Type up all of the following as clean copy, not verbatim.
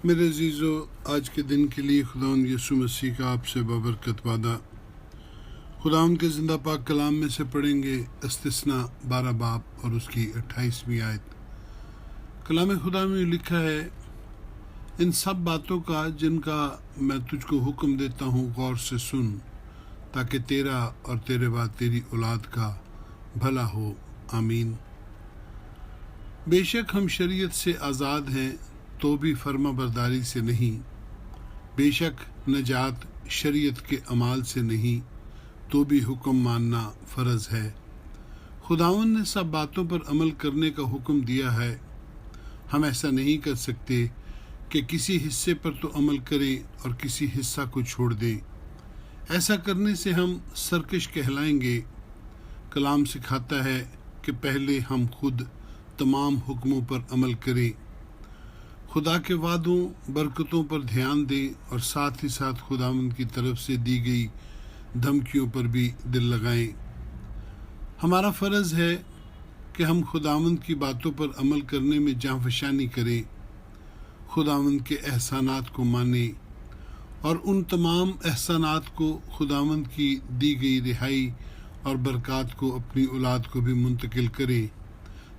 میرے عزیزو، آج کے دن کے لیے خداوند یسوع مسیح کا آپ سے بابرکت وعدہ خداوند کے زندہ پاک کلام میں سے پڑھیں گے۔ استثنا 12 باب اور اس کی 28ویں آیت۔ کلام خدا میں لکھا ہے، ان سب باتوں کا جن کا میں تجھ کو حکم دیتا ہوں غور سے سن، تاکہ تیرا اور تیرے بعد تیری اولاد کا بھلا ہو، آمین۔ بے شک ہم شریعت سے آزاد ہیں تو بھی فرما برداری سے نہیں، بے شک نجات شریعت کے اعمال سے نہیں تو بھی حکم ماننا فرض ہے۔ خداوند نے سب باتوں پر عمل کرنے کا حکم دیا ہے۔ ہم ایسا نہیں کر سکتے کہ کسی حصے پر تو عمل کریں اور کسی حصہ کو چھوڑ دیں۔ ایسا کرنے سے ہم سرکش کہلائیں گے۔ کلام سکھاتا ہے کہ پہلے ہم خود تمام حکموں پر عمل کریں، خدا کے وعدوں برکتوں پر دھیان دیں اور ساتھ ہی ساتھ خداوند کی طرف سے دی گئی دھمکیوں پر بھی دل لگائیں۔ ہمارا فرض ہے کہ ہم خداوند کی باتوں پر عمل کرنے میں جاں فشانی کریں، خداوند کے احسانات کو مانیں اور ان تمام احسانات کو، خداوند کی دی گئی رہائی اور برکات کو اپنی اولاد کو بھی منتقل کریں،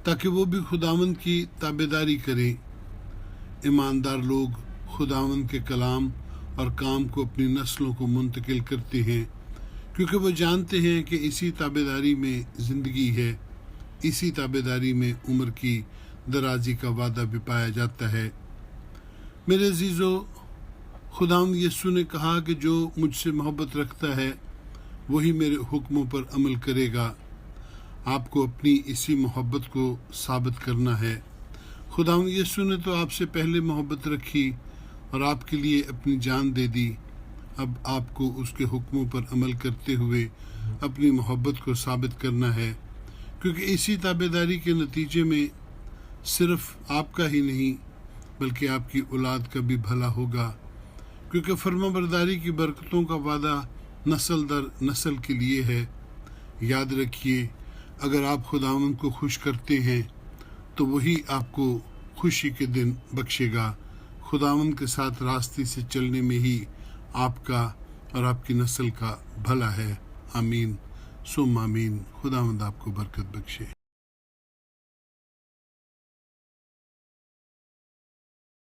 تاکہ وہ بھی خداوند کی تابعداری کریں۔ ایماندار لوگ خداوند کے کلام اور کام کو اپنی نسلوں کو منتقل کرتے ہیں، کیونکہ وہ جانتے ہیں کہ اسی تابعداری میں زندگی ہے، اسی تابعداری میں عمر کی درازی کا وعدہ بھی پایا جاتا ہے۔ میرے عزیزو، خداوند یسوع نے کہا کہ جو مجھ سے محبت رکھتا ہے وہی میرے حکموں پر عمل کرے گا۔ آپ کو اپنی اسی محبت کو ثابت کرنا ہے۔ خداوند یسوع نے تو آپ سے پہلے محبت رکھی اور آپ کے لیے اپنی جان دے دی۔ اب آپ کو اس کے حکموں پر عمل کرتے ہوئے اپنی محبت کو ثابت کرنا ہے، کیونکہ اسی تابعداری کے نتیجے میں صرف آپ کا ہی نہیں بلکہ آپ کی اولاد کا بھی بھلا ہوگا، کیونکہ فرما برداری کی برکتوں کا وعدہ نسل در نسل کے لیے ہے۔ یاد رکھیے، اگر آپ خداوند کو خوش کرتے ہیں تو وہی آپ کو خوشی کے دن بخشے گا۔ خداوند کے ساتھ راستے سے چلنے میں ہی آپ کا اور آپ کی نسل کا بھلا ہے، آمین ثم آمین۔ خداوند آپ کو برکت بخشے۔